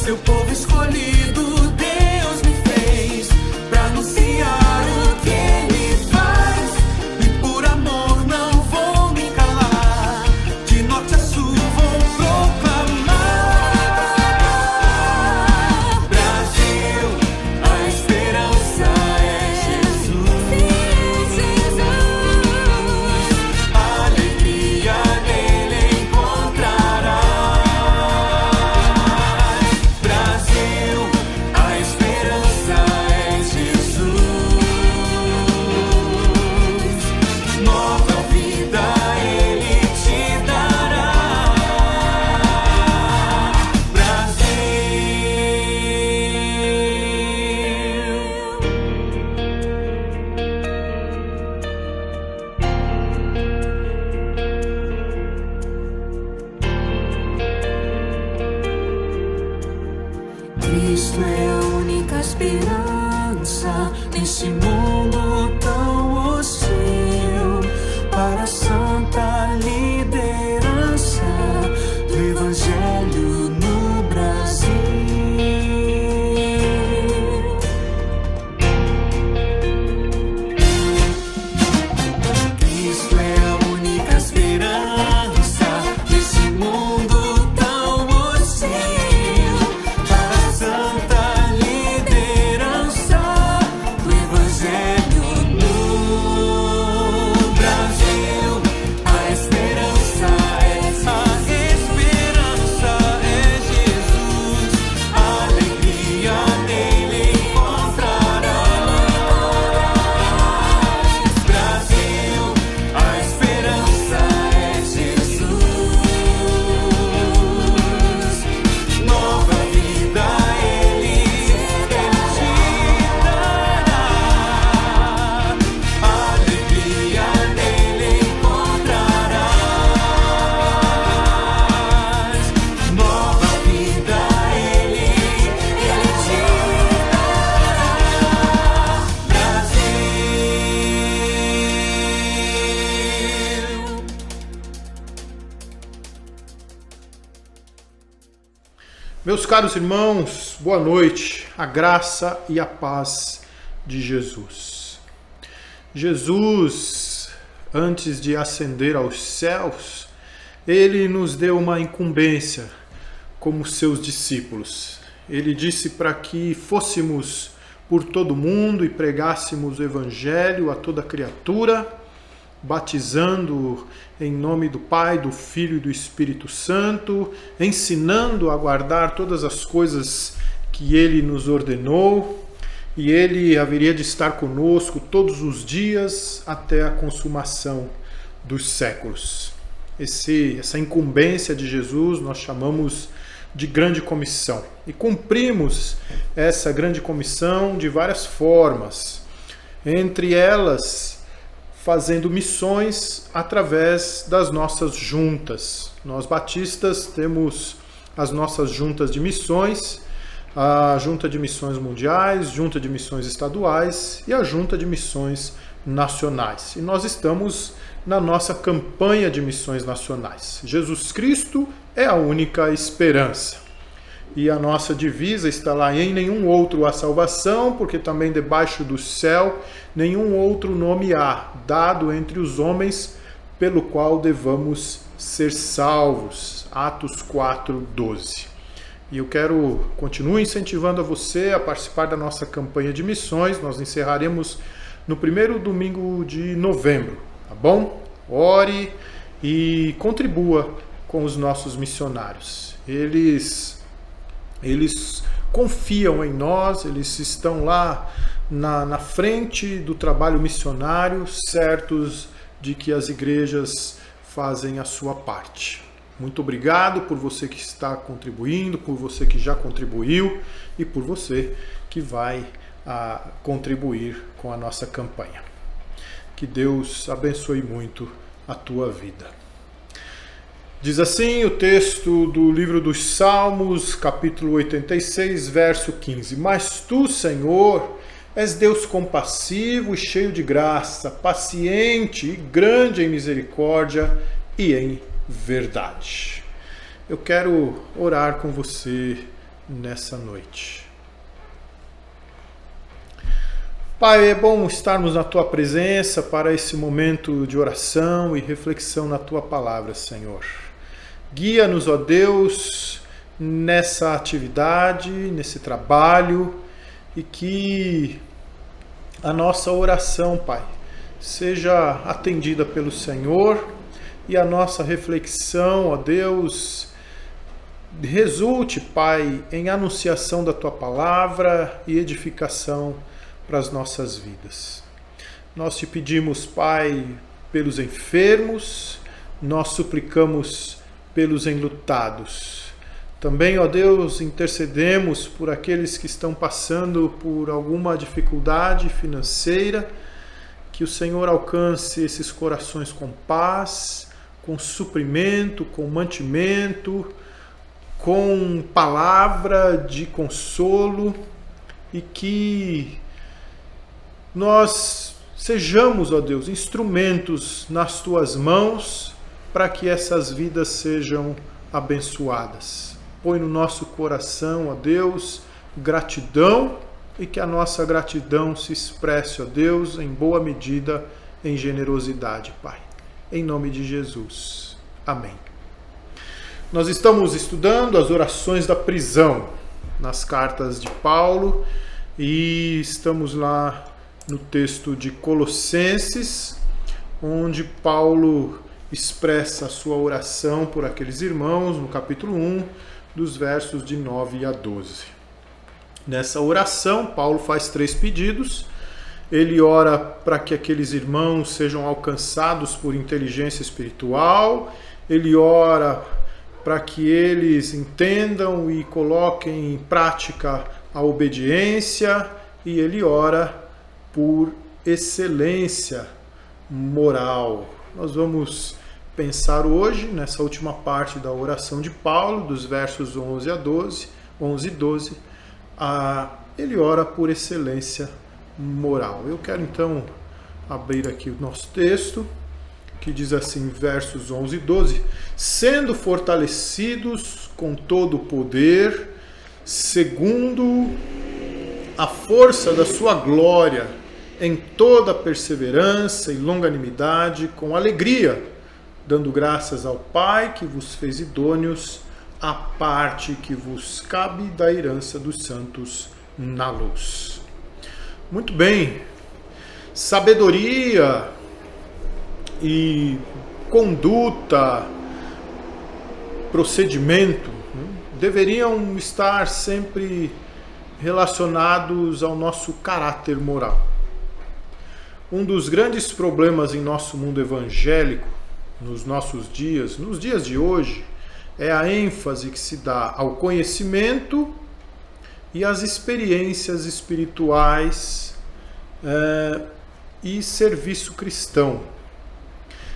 Seu povo escolhido, Deus me fez pra anunciar o que Ele faz. E por amor não vou me calar, de norte a sul vou proclamar. Brasil, a esperança é Jesus. Alegria nele encontrarás. Brasil, a esperança é Jesus. Nova vida Ele te dará. Cristo é a única esperança nesse mundo tão hostil. Para a santa liderança do Evangelho no Brasil. Cristo é a única esperança nesse mundo tão hostil. Para a santa liderança do Evangelho no Brasil. A esperança é Jesus. Alegria nele encontrarás. Brasil, a esperança é Jesus. Nova vida Ele te dará. Alegria nele encontrarás. Nova vida Ele te dará. Meus caros irmãos, boa noite, a graça e a paz de Jesus. Jesus, antes de ascender aos céus, ele nos deu uma incumbência como seus discípulos. Ele disse para que fôssemos por todo mundo e pregássemos o Evangelho a toda criatura, batizando em nome do Pai, do Filho e do Espírito Santo, ensinando a guardar todas as coisas que Ele nos ordenou, e Ele haveria de estar conosco todos os dias até a consumação dos séculos. Essa incumbência de Jesus nós chamamos de grande comissão, e cumprimos essa grande comissão de várias formas, entre elas fazendo missões através das nossas juntas. Nós batistas temos as nossas juntas de missões, a Junta de Missões Mundiais, Junta de Missões Estaduais e a Junta de Missões Nacionais. E nós estamos na nossa campanha de missões nacionais. Jesus Cristo é a única esperança. E a nossa divisa está lá: em nenhum outro há salvação, porque também debaixo do céu nenhum outro nome há, dado entre os homens, pelo qual devamos ser salvos. Atos 4:12. E eu continuo incentivando a você a participar da nossa campanha de missões. Nós encerraremos no primeiro domingo de novembro, tá bom? Ore e contribua com os nossos missionários. Eles confiam em nós, eles estão lá na frente do trabalho missionário, certos de que as igrejas fazem a sua parte. Muito obrigado por você que está contribuindo, por você que já contribuiu e por você que vai contribuir com a nossa campanha. Que Deus abençoe muito a tua vida. Diz assim o texto do livro dos Salmos, capítulo 86, verso 15. Mas tu, Senhor, és Deus compassivo e cheio de graça, paciente e grande em misericórdia e em verdade. Eu quero orar com você nessa noite. Pai, é bom estarmos na Tua presença para esse momento de oração e reflexão na Tua palavra, Senhor. Guia-nos, ó Deus, nessa atividade, nesse trabalho, e que a nossa oração, Pai, seja atendida pelo Senhor e a nossa reflexão, ó Deus, resulte, Pai, em anunciação da Tua palavra e edificação para as nossas vidas. Nós te pedimos, Pai, pelos enfermos, nós suplicamos pelos enlutados. Também, ó Deus, intercedemos por aqueles que estão passando por alguma dificuldade financeira, que o Senhor alcance esses corações com paz, com suprimento, com mantimento, com palavra de consolo, e que nós sejamos, ó Deus, instrumentos nas Tuas mãos para que essas vidas sejam abençoadas. Põe no nosso coração, ó Deus, gratidão, e que a nossa gratidão se expresse, ó Deus, em boa medida, em generosidade, Pai. Em nome de Jesus. Amém. Nós estamos estudando as orações da prisão nas cartas de Paulo e estamos lá no texto de Colossenses, onde Paulo expressa a sua oração por aqueles irmãos, no capítulo 1, dos versos de 9 a 12. Nessa oração, Paulo faz 3 pedidos. Ele ora para que aqueles irmãos sejam alcançados por inteligência espiritual, ele ora para que eles entendam e coloquem em prática a obediência, e ele ora por excelência moral. Nós vamos pensar hoje, nessa última parte da oração de Paulo, dos versos 11 e 12, ele ora por excelência moral. Eu quero então abrir aqui o nosso texto, que diz assim, versos 11 e 12, sendo fortalecidos com todo o poder, segundo a força da sua glória, em toda perseverança e longanimidade, com alegria, dando graças ao Pai que vos fez idôneos à parte que vos cabe da herança dos santos na luz. Muito bem, sabedoria e conduta, procedimento, deveriam estar sempre relacionados ao nosso caráter moral. Um dos grandes problemas em nosso mundo evangélico, nos nossos dias, nos dias de hoje, é a ênfase que se dá ao conhecimento e às experiências espirituais e serviço cristão,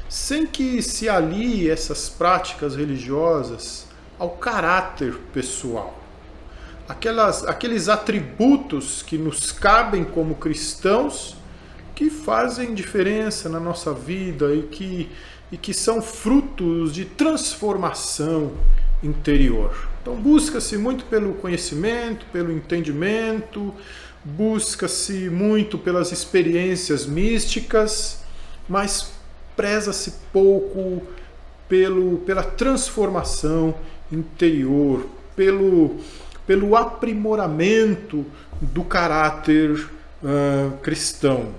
sem que se alie essas práticas religiosas ao caráter pessoal. Aqueles atributos que nos cabem como cristãos, que fazem diferença na nossa vida e que são frutos de transformação interior. Então busca-se muito pelo conhecimento, pelo entendimento, busca-se muito pelas experiências místicas, mas preza-se pouco pela transformação interior, pelo aprimoramento do caráter cristão,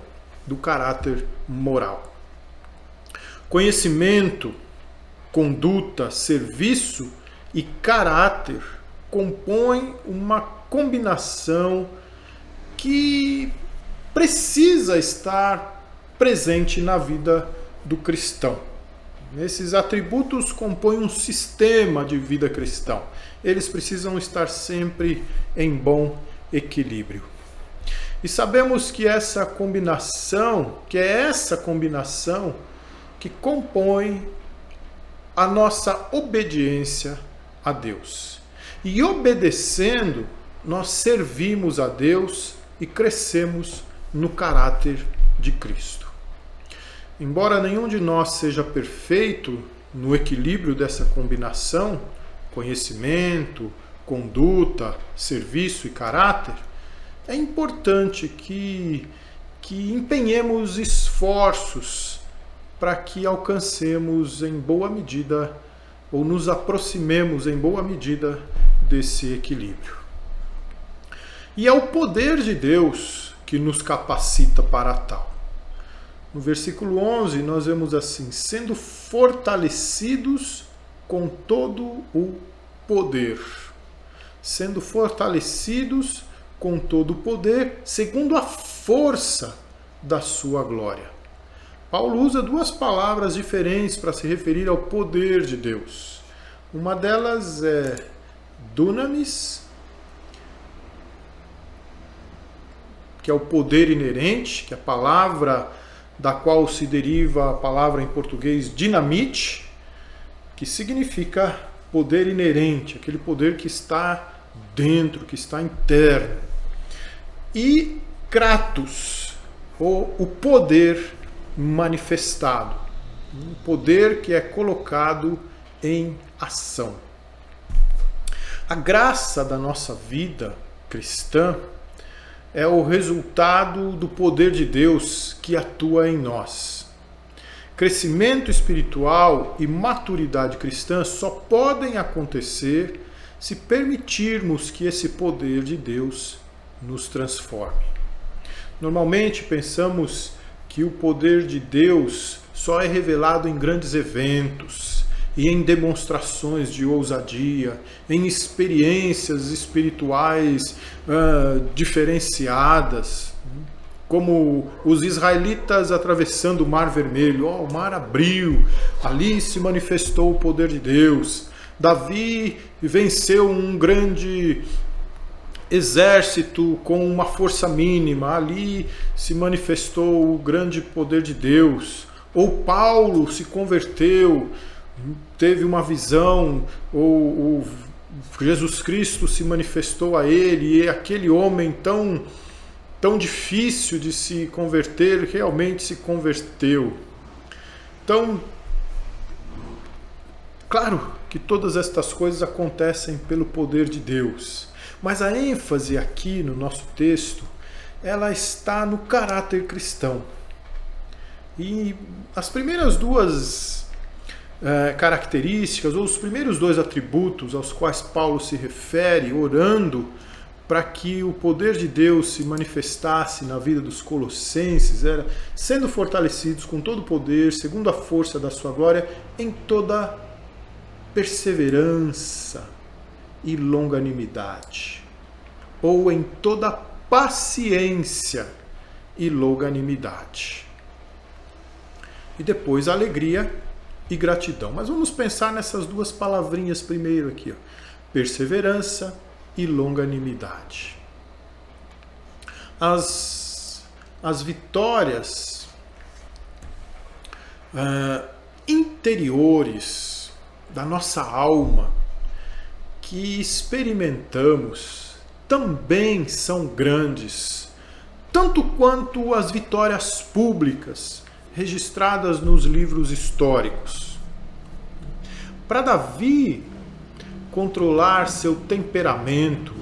do caráter moral. Conhecimento, conduta, serviço e caráter compõem uma combinação que precisa estar presente na vida do cristão. Esses atributos compõem um sistema de vida cristão. Eles precisam estar sempre em bom equilíbrio. E sabemos que é essa combinação que compõe a nossa obediência a Deus. E obedecendo, nós servimos a Deus e crescemos no caráter de Cristo. Embora nenhum de nós seja perfeito no equilíbrio dessa combinação, conhecimento, conduta, serviço e caráter, é importante que empenhemos esforços para que alcancemos em boa medida, ou nos aproximemos em boa medida desse equilíbrio. E é o poder de Deus que nos capacita para tal. No versículo 11 nós vemos assim: sendo fortalecidos com todo o poder. Sendo fortalecidos com todo o poder, segundo a força da sua glória. Paulo usa duas palavras diferentes para se referir ao poder de Deus. Uma delas é dunamis, que é o poder inerente, que é a palavra da qual se deriva a palavra em português dinamite, que significa poder inerente, aquele poder que está dentro, que está interno. E kratos, o poder manifestado, um poder que é colocado em ação. A graça da nossa vida cristã é o resultado do poder de Deus que atua em nós. Crescimento espiritual e maturidade cristã só podem acontecer se permitirmos que esse poder de Deus nos transforme. Normalmente pensamos que o poder de Deus só é revelado em grandes eventos e em demonstrações de ousadia, em experiências espirituais diferenciadas, como os israelitas atravessando o Mar Vermelho. O mar abriu, ali se manifestou o poder de Deus. Davi venceu um grande exército com uma força mínima, ali se manifestou o grande poder de Deus. Ou Paulo se converteu, teve uma visão, ou Jesus Cristo se manifestou a ele, e aquele homem tão difícil de se converter, realmente se converteu. Então, claro que todas estas coisas acontecem pelo poder de Deus, mas a ênfase aqui no nosso texto, ela está no caráter cristão. E as primeiras duas características, ou os primeiros dois atributos aos quais Paulo se refere, orando para que o poder de Deus se manifestasse na vida dos colossenses, era sendo fortalecidos com todo o poder, segundo a força da sua glória, em toda perseverança e longanimidade, ou em toda paciência e longanimidade. E depois alegria e gratidão. Mas vamos pensar nessas duas palavrinhas primeiro aqui, perseverança e longanimidade. As vitórias interiores da nossa alma que experimentamos também são grandes, tanto quanto as vitórias públicas registradas nos livros históricos. Para Davi controlar seu temperamento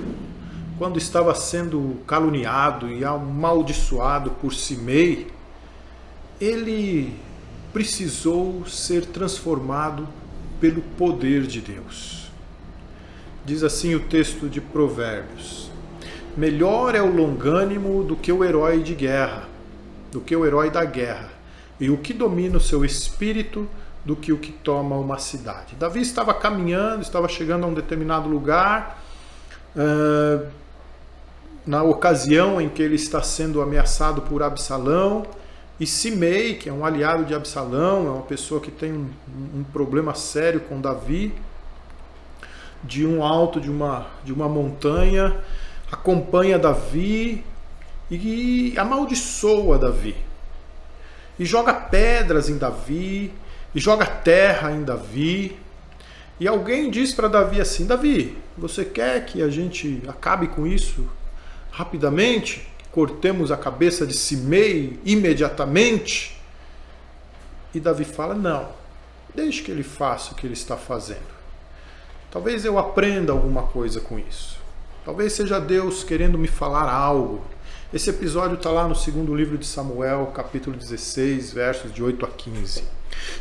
quando estava sendo caluniado e amaldiçoado por Simei, ele precisou ser transformado pelo poder de Deus. Diz assim o texto de Provérbios: melhor é o longânimo do que o herói de guerra, do que o herói da guerra, e o que domina o seu espírito do que o que toma uma cidade. Davi estava caminhando, estava chegando a um determinado lugar, na ocasião em que ele está sendo ameaçado por Absalão, e Simei, que é um aliado de Absalão, é uma pessoa que tem um problema sério com Davi, de um alto de uma montanha, acompanha Davi e amaldiçoa Davi. E joga pedras em Davi, e joga terra em Davi. E alguém diz para Davi assim: Davi, você quer que a gente acabe com isso rapidamente? Cortemos a cabeça de Simei imediatamente? E Davi fala: não, deixe que ele faça o que ele está fazendo. Talvez eu aprenda alguma coisa com isso. Talvez seja Deus querendo me falar algo. Esse episódio está lá no segundo livro de Samuel, capítulo 16, versos de 8 a 15.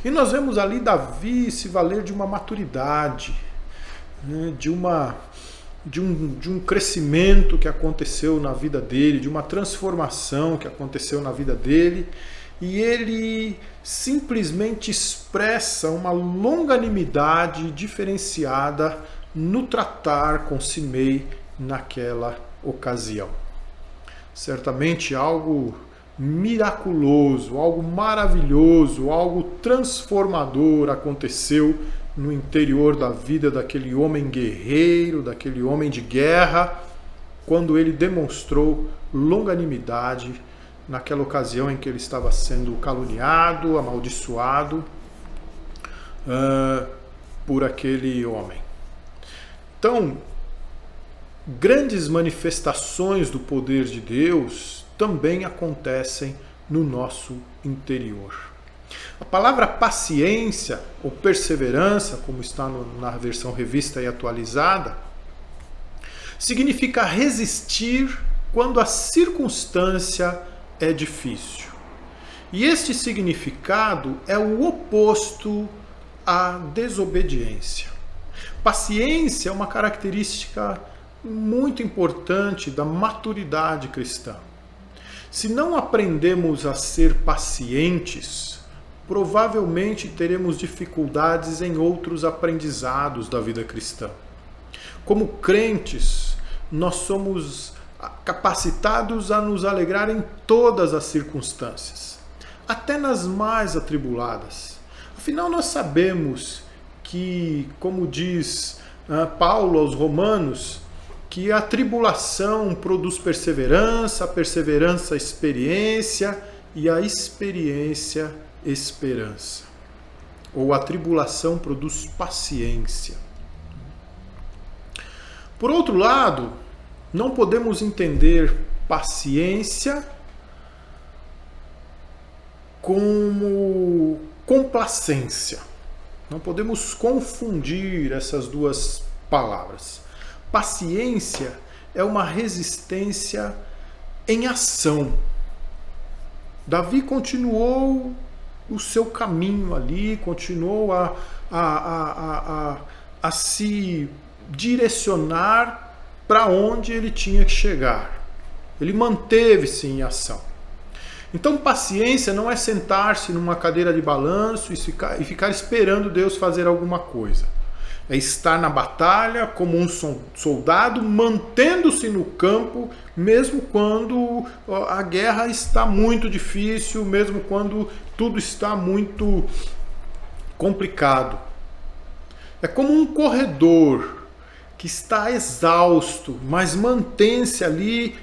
E nós vemos ali Davi se valer de uma maturidade, né, de um crescimento que aconteceu na vida dele, de uma transformação que aconteceu na vida dele, e ele simplesmente expressa uma longanimidade diferenciada no tratar com Simei naquela ocasião. Certamente algo miraculoso, algo maravilhoso, algo transformador aconteceu no interior da vida daquele homem guerreiro, daquele homem de guerra, quando ele demonstrou longanimidade naquela ocasião em que ele estava sendo caluniado, amaldiçoado por aquele homem. Então, grandes manifestações do poder de Deus também acontecem no nosso interior. A palavra paciência ou perseverança, como está na versão revista e atualizada, significa resistir quando a circunstância é difícil. E este significado é o oposto à desobediência. Paciência é uma característica muito importante da maturidade cristã. Se não aprendemos a ser pacientes, provavelmente teremos dificuldades em outros aprendizados da vida cristã. Como crentes, nós somos capacitados a nos alegrar em todas as circunstâncias, até nas mais atribuladas. Afinal, nós sabemos que, como diz Paulo aos Romanos, que a tribulação produz perseverança, a perseverança experiência e a experiência esperança. Ou a tribulação produz paciência. Por outro lado, não podemos entender paciência como complacência. Não podemos confundir essas duas palavras. Paciência é uma resistência em ação. Davi continuou o seu caminho ali, continuou a se direcionar para onde ele tinha que chegar. Ele manteve-se em ação. Então, paciência não é sentar-se numa cadeira de balanço e ficar esperando Deus fazer alguma coisa. É estar na batalha como um soldado, mantendo-se no campo, mesmo quando a guerra está muito difícil, mesmo quando tudo está muito complicado. É como um corredor que está exausto, mas mantém-se ali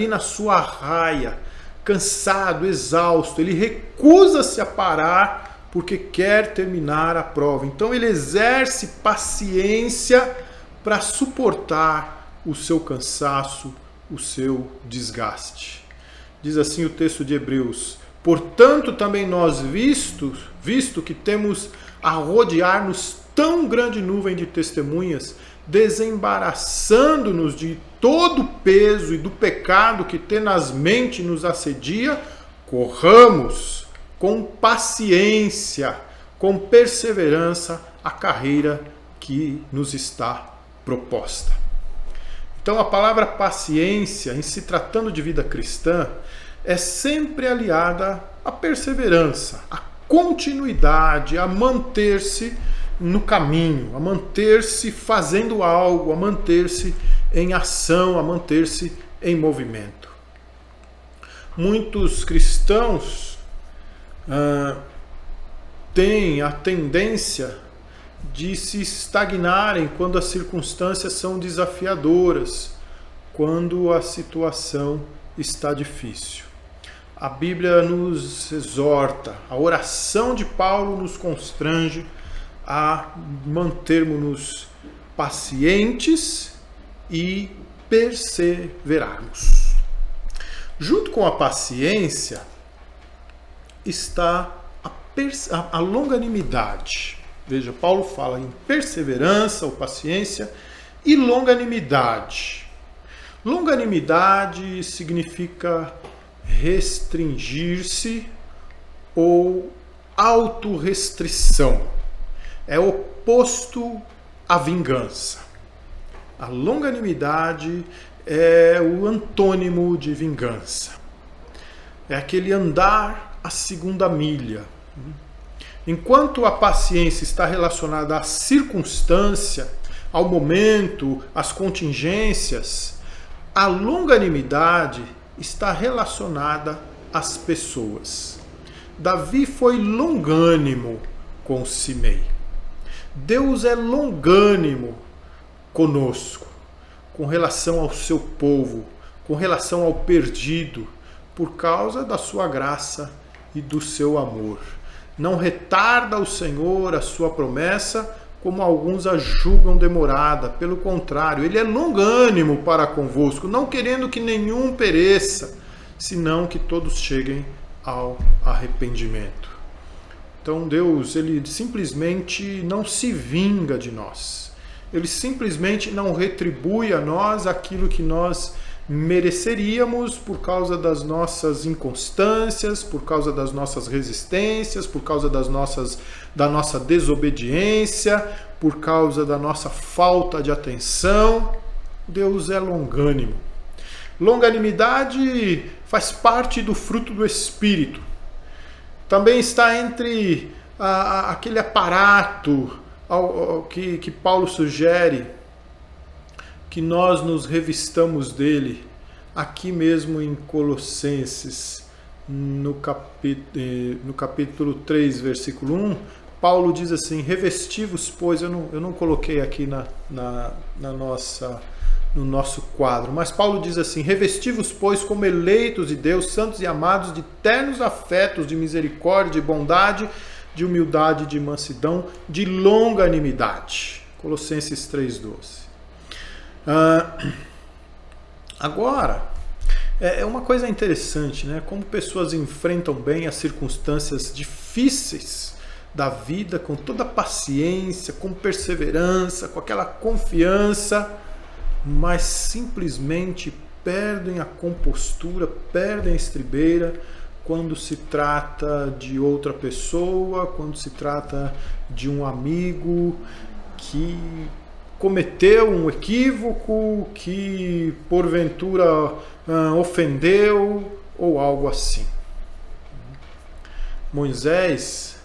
na sua raia, cansado, exausto. Ele recusa-se a parar porque quer terminar a prova. Então ele exerce paciência para suportar o seu cansaço, o seu desgaste. Diz assim o texto de Hebreus: portanto também nós, visto que temos a rodear-nos tão grande nuvem de testemunhas, desembaraçando-nos de todo o peso e do pecado que tenazmente nos assedia, corramos com paciência, com perseverança, a carreira que nos está proposta. Então a palavra paciência, em se tratando de vida cristã, é sempre aliada à perseverança, à continuidade, a manter-se no caminho, a manter-se fazendo algo, a manter-se em ação, a manter-se em movimento. Muitos cristãos têm a tendência de se estagnarem quando as circunstâncias são desafiadoras, quando a situação está difícil. A Bíblia nos exorta, a oração de Paulo nos constrange a mantermos-nos pacientes e perseverarmos. Junto com a paciência está a longanimidade. Veja, Paulo fala em perseverança ou paciência e longanimidade. Longanimidade significa restringir-se ou autorrestrição. É oposto à vingança. A longanimidade é o antônimo de vingança. É aquele andar a segunda milha. Enquanto a paciência está relacionada à circunstância, ao momento, às contingências, a longanimidade está relacionada às pessoas. Davi foi longânimo com Simei. Deus é longânimo conosco, com relação ao seu povo, com relação ao perdido, por causa da sua graça e do seu amor. Não retarda o Senhor a sua promessa, como alguns a julgam demorada. Pelo contrário, ele é longânimo para convosco, não querendo que nenhum pereça, senão que todos cheguem ao arrependimento. Então Deus, ele simplesmente não se vinga de nós. Ele simplesmente não retribui a nós aquilo que nós mereceríamos por causa das nossas inconstâncias, por causa das nossas resistências, por causa da nossa desobediência, por causa da nossa falta de atenção. Deus é longânimo. Longanimidade faz parte do fruto do Espírito. Também está entre aquele aparato que Paulo sugere que nós nos revistamos dele, aqui mesmo em Colossenses, no capítulo 3, versículo 1, Paulo diz assim: revesti-vos, pois, eu não coloquei aqui no nosso quadro, mas Paulo diz assim: revesti-vos, pois, como eleitos de Deus, santos e amados, de ternos afetos, de misericórdia, de bondade, de humildade, de mansidão, de longanimidade. Colossenses 3,12. Agora, é uma coisa interessante, né? Como pessoas enfrentam bem as circunstâncias difíceis da vida, com toda a paciência, com perseverança, com aquela confiança, mas simplesmente perdem a compostura, perdem a estribeira quando se trata de outra pessoa, quando se trata de um amigo que cometeu um equívoco, que porventura ofendeu ou algo assim. Moisés,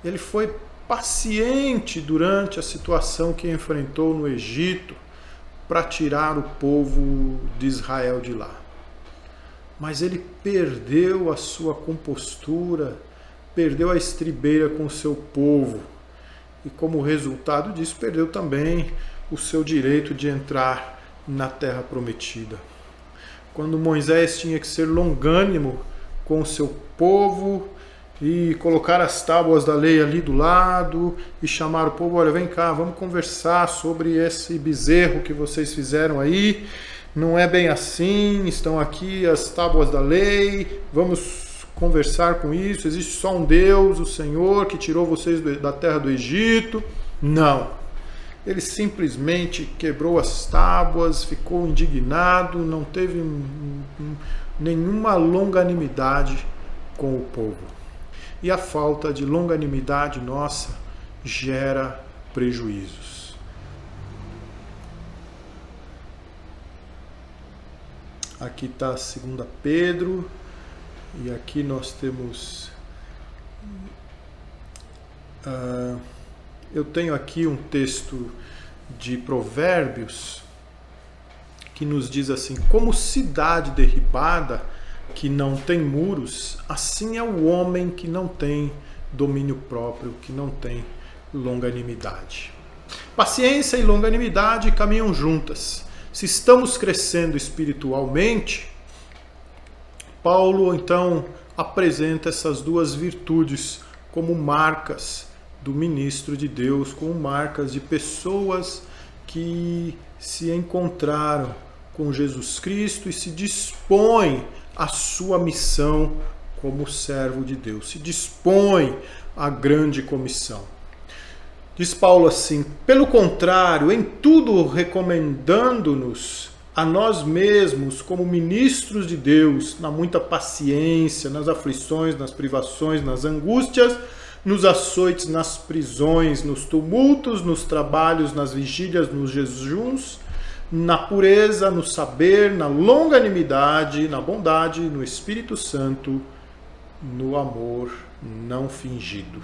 ele foi paciente durante a situação que enfrentou no Egito para tirar o povo de Israel de lá. Mas ele perdeu a sua compostura, perdeu a estribeira com o seu povo. E como resultado disso, perdeu também o seu direito de entrar na terra prometida. Quando Moisés tinha que ser longânimo com o seu povo e colocar as tábuas da lei ali do lado e chamar o povo: olha, vem cá, vamos conversar sobre esse bezerro que vocês fizeram aí. Não é bem assim, estão aqui as tábuas da lei, vamos conversar com isso. Existe só um Deus, o Senhor, que tirou vocês da terra do Egito. Não. Ele simplesmente quebrou as tábuas, ficou indignado, não teve nenhuma longanimidade com o povo. E a falta de longanimidade nossa gera prejuízos. Aqui está 2 Pedro, e aqui nós temos... eu tenho aqui um texto de Provérbios que nos diz assim: como cidade derribada que não tem muros, assim é o homem que não tem domínio próprio, que não tem longanimidade. Paciência e longanimidade caminham juntas. Se estamos crescendo espiritualmente, Paulo então apresenta essas duas virtudes como marcas do ministro de Deus, como marcas de pessoas que se encontraram com Jesus Cristo e se dispõem à sua missão como servo de Deus, se dispõem à grande comissão. Diz Paulo assim: pelo contrário, em tudo recomendando-nos a nós mesmos como ministros de Deus, na muita paciência, nas aflições, nas privações, nas angústias, nos açoites, nas prisões, nos tumultos, nos trabalhos, nas vigílias, nos jejuns, na pureza, no saber, na longanimidade, na bondade, no Espírito Santo, no amor não fingido.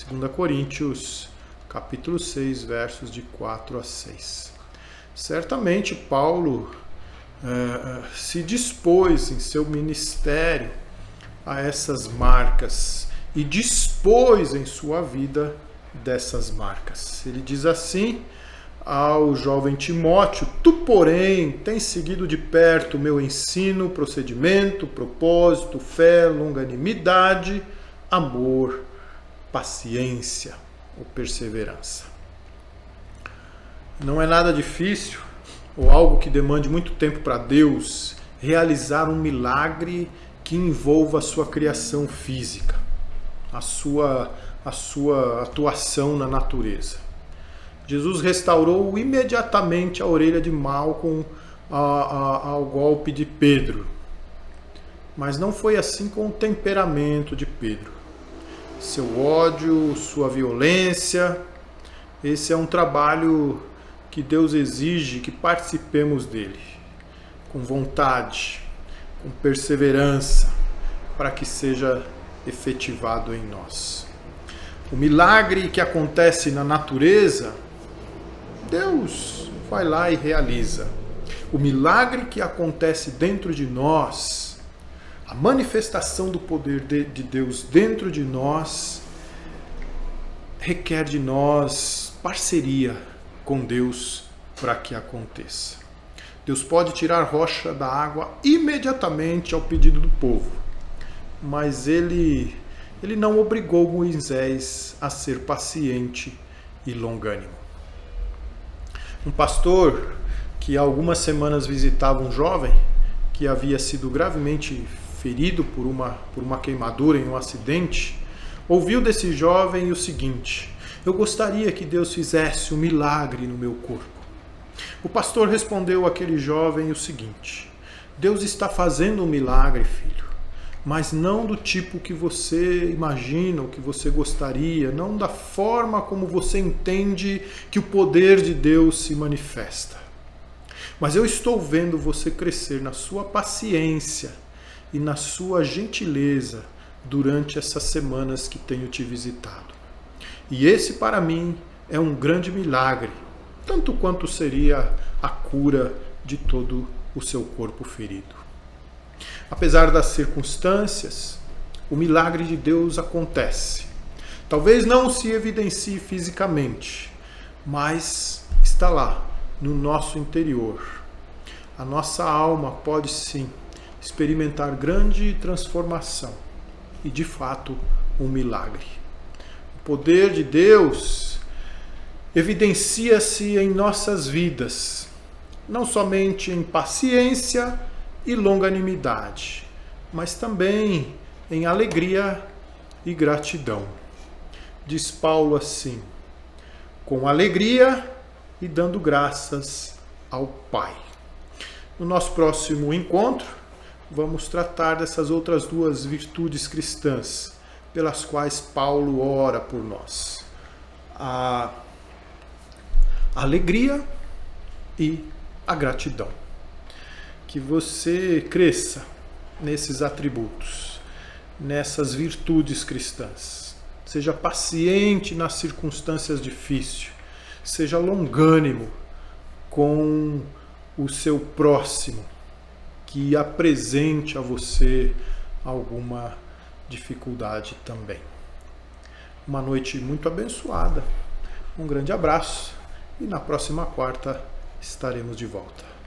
2 Coríntios, capítulo 6, versos de 4 a 6. Certamente Paulo se dispôs em seu ministério a essas marcas e dispôs em sua vida dessas marcas. Ele diz assim ao jovem Timóteo: tu, porém, tens seguido de perto o meu ensino, procedimento, propósito, fé, longanimidade, amor, paciência ou perseverança. Não é nada difícil ou algo que demande muito tempo para Deus realizar um milagre que envolva a sua criação física, a sua atuação na natureza. Jesus restaurou imediatamente a orelha de Malcom ao golpe de Pedro. Mas não foi assim com o temperamento de Pedro. Seu ódio, sua violência, esse é um trabalho que Deus exige que participemos dele, com vontade, com perseverança, para que seja efetivado em nós. O milagre que acontece na natureza, Deus vai lá e realiza. O milagre que acontece dentro de nós, a manifestação do poder de Deus dentro de nós, requer de nós parceria com Deus para que aconteça. Deus pode tirar rocha da água imediatamente ao pedido do povo, mas ele não obrigou Moisés a ser paciente e longânimo. Um pastor que há algumas semanas visitava um jovem que havia sido gravemente ferido por uma queimadura em um acidente, ouviu desse jovem o seguinte: eu gostaria que Deus fizesse um milagre no meu corpo. O pastor respondeu àquele jovem o seguinte: Deus está fazendo um milagre, filho, mas não do tipo que você imagina, ou que você gostaria, não da forma como você entende que o poder de Deus se manifesta. Mas eu estou vendo você crescer na sua paciência e na sua gentileza durante essas semanas que tenho te visitado. E esse, para mim, é um grande milagre, tanto quanto seria a cura de todo o seu corpo ferido. Apesar das circunstâncias, o milagre de Deus acontece. Talvez não se evidencie fisicamente, mas está lá, no nosso interior. A nossa alma pode sim experimentar grande transformação e, de fato, um milagre. O poder de Deus evidencia-se em nossas vidas, não somente em paciência e longanimidade, mas também em alegria e gratidão. Diz Paulo assim: com alegria e dando graças ao Pai. No nosso próximo encontro, vamos tratar dessas outras duas virtudes cristãs pelas quais Paulo ora por nós: a alegria e a gratidão. Que você cresça nesses atributos, nessas virtudes cristãs. Seja paciente nas circunstâncias difíceis. Seja longânimo com o seu próximo que apresente a você alguma dificuldade também. Uma noite muito abençoada. Um grande abraço e na próxima quarta estaremos de volta.